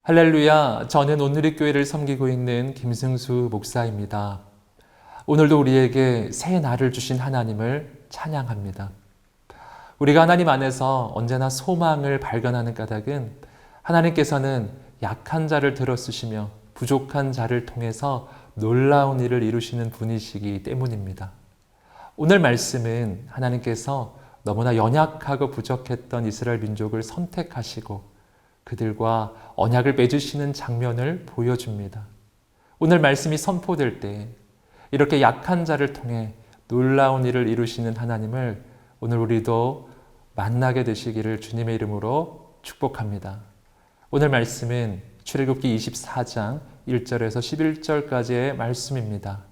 할렐루야, 저는 온누리교회를 섬기고 있는 김승수 목사입니다. 오늘도 우리에게 새 날을 주신 하나님을 찬양합니다. 우리가 하나님 안에서 언제나 소망을 발견하는 까닭은 하나님께서는 약한 자를 들어쓰시며 부족한 자를 통해서 놀라운 일을 이루시는 분이시기 때문입니다. 오늘 말씀은 하나님께서 너무나 연약하고 부족했던 이스라엘 민족을 선택하시고 그들과 언약을 맺으시는 장면을 보여줍니다. 오늘 말씀이 선포될 때 이렇게 약한 자를 통해 놀라운 일을 이루시는 하나님을 오늘 우리도 만나게 되시기를 주님의 이름으로 축복합니다. 오늘 말씀은 출애굽기 24장 1절에서 11절까지의 말씀입니다.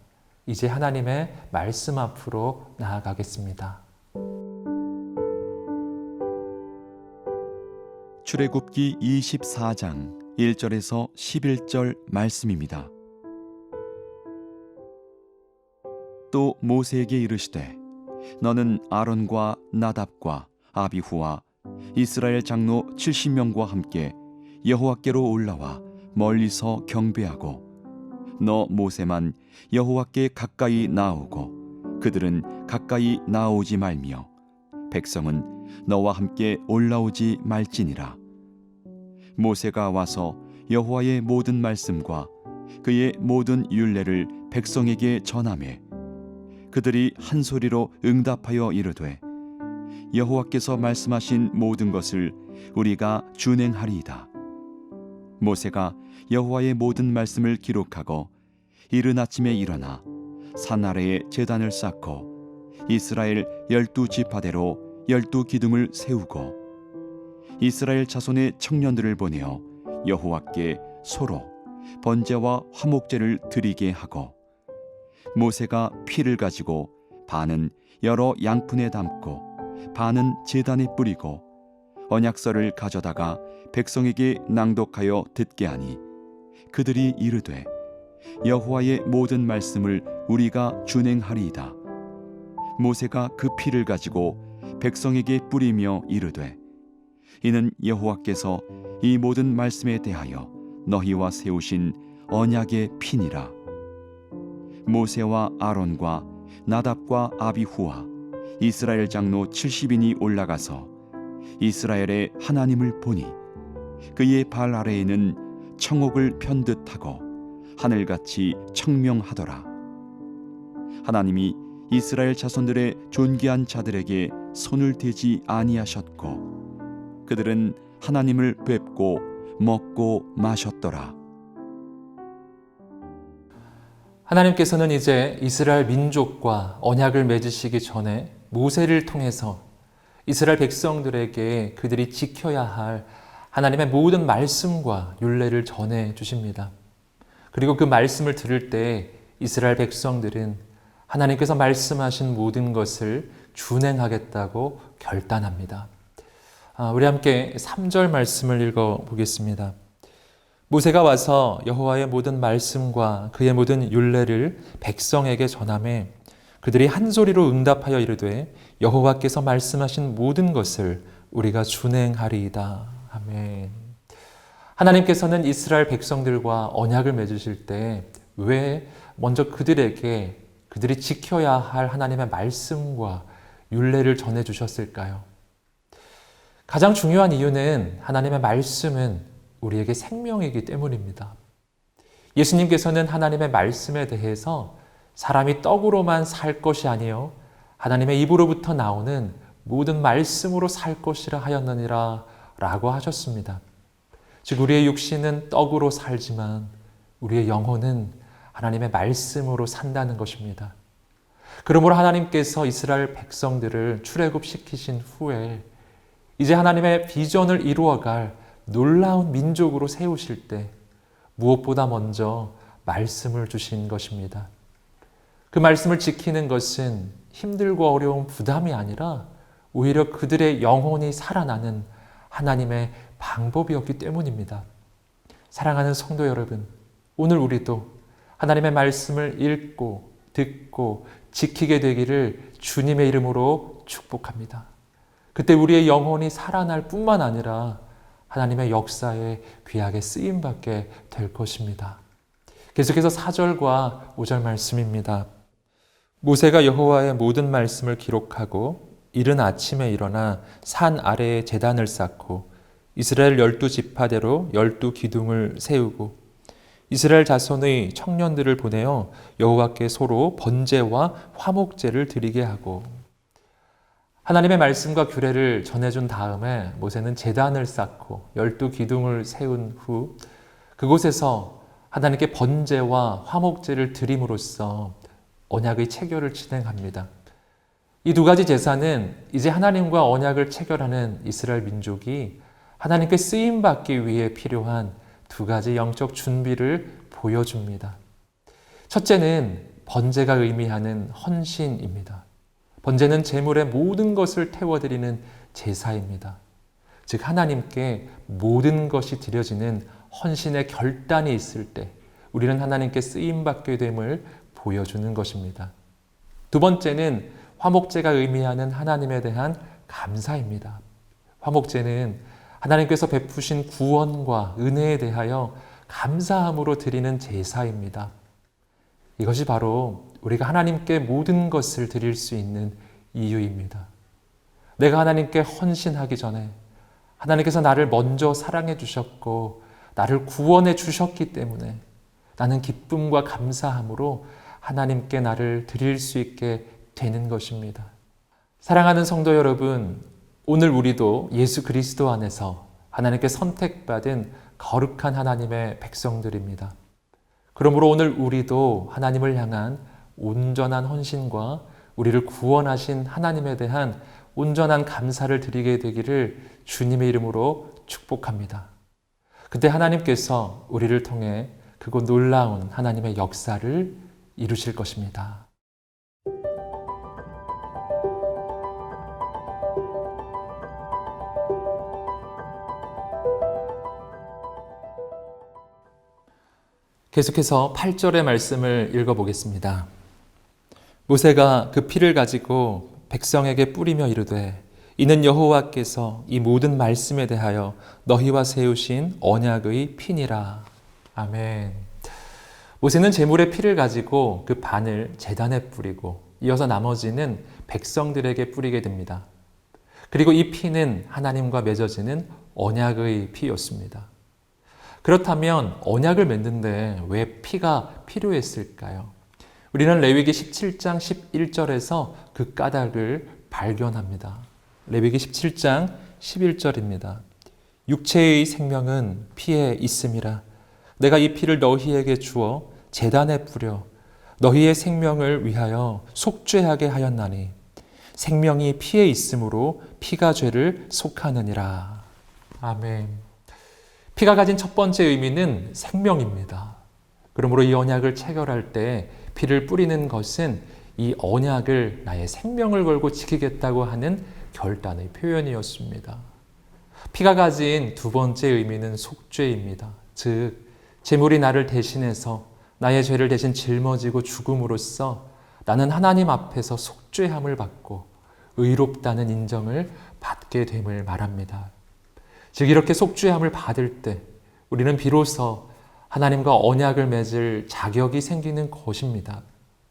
이제 하나님의 말씀 앞으로 나아가겠습니다. 출애굽기 24장 1절에서 11절 말씀입니다. 또 모세에게 이르시되 너는 아론과 나답과 아비후와 이스라엘 장로 70명과 함께 여호와께로 올라와 멀리서 경배하고 너 모세만 여호와께 가까이 나아오고 그들은 가까이 나아오지 말며 백성은 너와 함께 올라오지 말지니라. 모세가 와서 여호와의 모든 말씀과 그의 모든 율례를 백성에게 전하매 그들이 한 소리로 응답하여 이르되 여호와께서 말씀하신 모든 것을 우리가 준행하리이다. 모세가 여호와의 모든 말씀을 기록하고 이른 아침에 일어나 산 아래에 제단을 쌓고 이스라엘 12지파대로 12기둥을 세우고 이스라엘 자손의 청년들을 보내어 여호와께 소로 번제와 화목제를 드리게 하고 모세가 피를 가지고 반은 여러 양푼에 담고 반은 제단에 뿌리고 언약서를 가져다가 백성에게 낭독하여 듣게 하니 그들이 이르되 여호와의 모든 말씀을 우리가 준행하리이다. 모세가 그 피를 가지고 백성에게 뿌리며 이르되 이는 여호와께서 이 모든 말씀에 대하여 너희와 세우신 언약의 피니라. 모세와 아론과 나답과 아비후와 이스라엘 장로 70인이 올라가서 이스라엘의 하나님을 보니 그의 발 아래에는 청옥을 편듯하고 하늘같이 청명하더라. 하나님이 이스라엘 자손들의 존귀한 자들에게 손을 대지 아니하셨고 그들은 하나님을 뵙고 먹고 마셨더라. 하나님께서는 이제 이스라엘 민족과 언약을 맺으시기 전에 모세를 통해서 이스라엘 백성들에게 그들이 지켜야 할 하나님의 모든 말씀과 율례를 전해 주십니다. 그리고 그 말씀을 들을 때 이스라엘 백성들은 하나님께서 말씀하신 모든 것을 준행하겠다고 결단합니다. 우리 함께 3절 말씀을 읽어보겠습니다. 모세가 와서 여호와의 모든 말씀과 그의 모든 율례를 백성에게 전하매 그들이 한 소리로 응답하여 이르되 여호와께서 말씀하신 모든 것을 우리가 준행하리이다. 아멘. 하나님께서는 이스라엘 백성들과 언약을 맺으실 때 왜 먼저 그들이 지켜야 할 하나님의 말씀과 율례를 전해주셨을까요? 가장 중요한 이유는 하나님의 말씀은 우리에게 생명이기 때문입니다. 예수님께서는 하나님의 말씀에 대해서 사람이 떡으로만 살 것이 아니요 하나님의 입으로부터 나오는 모든 말씀으로 살 것이라 하였느니라 라고 하셨습니다. 즉 우리의 육신은 떡으로 살지만 우리의 영혼은 하나님의 말씀으로 산다는 것입니다. 그러므로 하나님께서 이스라엘 백성들을 출애굽시키신 후에 이제 하나님의 비전을 이루어갈 놀라운 민족으로 세우실 때 무엇보다 먼저 말씀을 주신 것입니다. 그 말씀을 지키는 것은 힘들고 어려운 부담이 아니라 오히려 그들의 영혼이 살아나는 하나님의 방법이었기 때문입니다. 사랑하는 성도 여러분, 오늘 우리도 하나님의 말씀을 읽고 듣고 지키게 되기를 주님의 이름으로 축복합니다. 그때 우리의 영혼이 살아날 뿐만 아니라 하나님의 역사에 귀하게 쓰임받게 될 것입니다. 계속해서 4절과 5절 말씀입니다. 모세가 여호와의 모든 말씀을 기록하고 이른 아침에 일어나 산 아래에 제단을 쌓고 이스라엘 12지파대로 12기둥을 세우고 이스라엘 자손의 청년들을 보내어 여호와께 서로 번제와 화목제를 드리게 하고 하나님의 말씀과 규례를 전해준 다음에 모세는 제단을 쌓고 12기둥을 세운 후 그곳에서 하나님께 번제와 화목제를 드림으로써 언약의 체결을 진행합니다. 이 두 가지 제사는 이제 하나님과 언약을 체결하는 이스라엘 민족이 하나님께 쓰임받기 위해 필요한 두 가지 영적 준비를 보여줍니다. 첫째는 번제가 의미하는 헌신입니다. 번제는 제물의 모든 것을 태워드리는 제사입니다. 즉 하나님께 모든 것이 드려지는 헌신의 결단이 있을 때 우리는 하나님께 쓰임받게 됨을 보여주는 것입니다. 두 번째는 화목제가 의미하는 하나님에 대한 감사입니다. 화목제는 하나님께서 베푸신 구원과 은혜에 대하여 감사함으로 드리는 제사입니다. 이것이 바로 우리가 하나님께 모든 것을 드릴 수 있는 이유입니다. 내가 하나님께 헌신하기 전에 하나님께서 나를 먼저 사랑해 주셨고 나를 구원해 주셨기 때문에 나는 기쁨과 감사함으로 하나님께 나를 드릴 수 있게 되는 것입니다. 사랑하는 성도 여러분, 오늘 우리도 예수 그리스도 안에서 하나님께 선택받은 거룩한 하나님의 백성들입니다. 그러므로 오늘 우리도 하나님을 향한 온전한 헌신과 우리를 구원하신 하나님에 대한 온전한 감사를 드리게 되기를 주님의 이름으로 축복합니다. 그때 하나님께서 우리를 통해 그곳 놀라운 하나님의 역사를 이루실 것입니다. 계속해서 8절의 말씀을 읽어보겠습니다. 모세가 그 피를 가지고 백성에게 뿌리며 이르되 이는 여호와께서 이 모든 말씀에 대하여 너희와 세우신 언약의 피니라. 아멘. 모세는 제물의 피를 가지고 그 반을 제단에 뿌리고 이어서 나머지는 백성들에게 뿌리게 됩니다. 그리고 이 피는 하나님과 맺어지는 언약의 피였습니다. 그렇다면 언약을 맺는데 왜 피가 필요했을까요? 우리는 레위기 17장 11절에서 그 까닭을 발견합니다. 레위기 17장 11절입니다. 육체의 생명은 피에 있음이라. 내가 이 피를 너희에게 주어 제단에 뿌려 너희의 생명을 위하여 속죄하게 하였나니 생명이 피에 있으므로 피가 죄를 속하느니라. 아멘. 피가 가진 첫 번째 의미는 생명입니다. 그러므로 이 언약을 체결할 때 피를 뿌리는 것은 이 언약을 나의 생명을 걸고 지키겠다고 하는 결단의 표현이었습니다. 피가 가진 두 번째 의미는 속죄입니다. 즉, 제물이 나를 대신해서 나의 죄를 대신 짊어지고 죽음으로써 나는 하나님 앞에서 속죄함을 받고 의롭다는 인정을 받게 됨을 말합니다. 즉 이렇게 속죄함을 받을 때 우리는 비로소 하나님과 언약을 맺을 자격이 생기는 것입니다.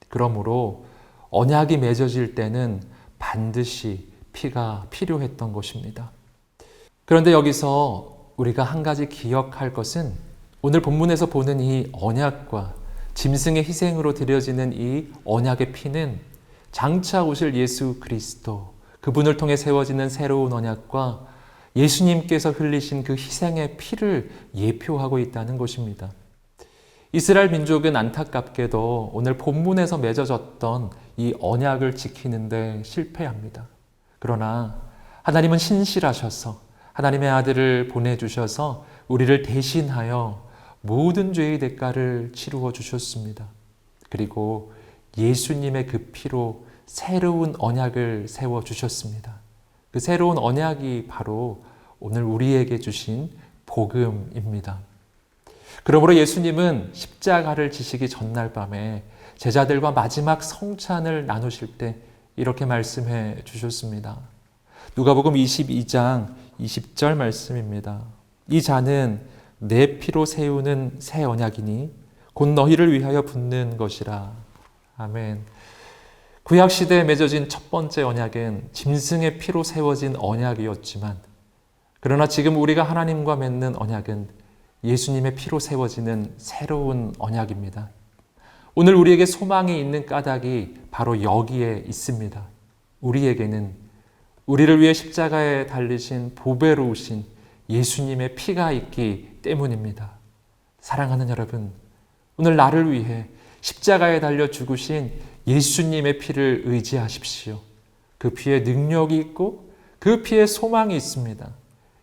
그러므로 언약이 맺어질 때는 반드시 피가 필요했던 것입니다. 그런데 여기서 우리가 한 가지 기억할 것은 오늘 본문에서 보는 이 언약과 짐승의 희생으로 드려지는 이 언약의 피는 장차 오실 예수 그리스도, 그분을 통해 세워지는 새로운 언약과 예수님께서 흘리신 그 희생의 피를 예표하고 있다는 것입니다. 이스라엘 민족은 안타깝게도 오늘 본문에서 맺어졌던 이 언약을 지키는데 실패합니다. 그러나 하나님은 신실하셔서 하나님의 아들을 보내주셔서 우리를 대신하여 모든 죄의 대가를 치루어 주셨습니다. 그리고 예수님의 그 피로 새로운 언약을 세워주셨습니다. 그 새로운 언약이 바로 오늘 우리에게 주신 복음입니다. 그러므로 예수님은 십자가를 지시기 전날 밤에 제자들과 마지막 성찬을 나누실 때 이렇게 말씀해 주셨습니다. 누가복음 22장 20절 말씀입니다. 이 잔은 내 피로 세우는 새 언약이니 곧 너희를 위하여 붓는 것이라. 아멘. 구약시대에 맺어진 첫 번째 언약은 짐승의 피로 세워진 언약이었지만, 그러나 지금 우리가 하나님과 맺는 언약은 예수님의 피로 세워지는 새로운 언약입니다. 오늘 우리에게 소망이 있는 까닭이 바로 여기에 있습니다. 우리에게는 우리를 위해 십자가에 달리신 보배로우신 예수님의 피가 있기 때문입니다. 사랑하는 여러분, 오늘 나를 위해 십자가에 달려 죽으신 예수님의 피를 의지하십시오. 그 피에 능력이 있고 그 피에 소망이 있습니다.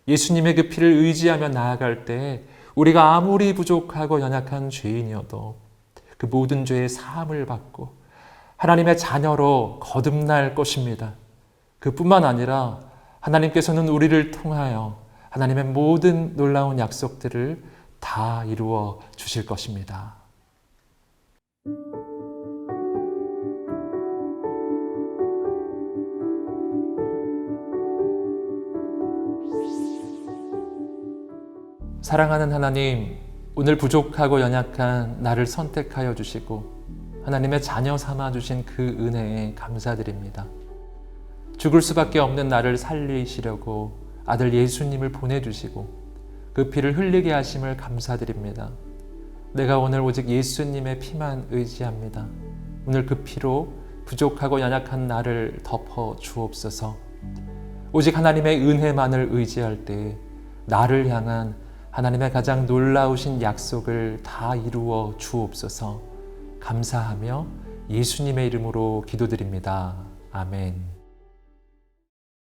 예수님의 그 피를 의지하며 나아갈 때 우리가 아무리 부족하고 연약한 죄인이어도 그 모든 죄의 사함을 받고 하나님의 자녀로 거듭날 것입니다. 그뿐만 아니라 하나님께서는 우리를 통하여 하나님의 모든 놀라운 약속들을 다 이루어 주실 것입니다. 사랑하는 하나님, 오늘 부족하고 연약한 나를 선택하여 주시고 하나님의 자녀 삼아 주신 그 은혜에 감사드립니다. 죽을 수밖에 없는 나를 살리시려고 아들 예수님을 보내주시고 그 피를 흘리게 하심을 감사드립니다. 내가 오늘 오직 예수님의 피만 의지합니다. 오늘 그 피로 부족하고 연약한 나를 덮어 주옵소서. 오직 하나님의 은혜만을 의지할 때 나를 향한 하나님의 가장 놀라우신 약속을 다 이루어 주옵소서. 감사하며 예수님의 이름으로 기도드립니다. 아멘.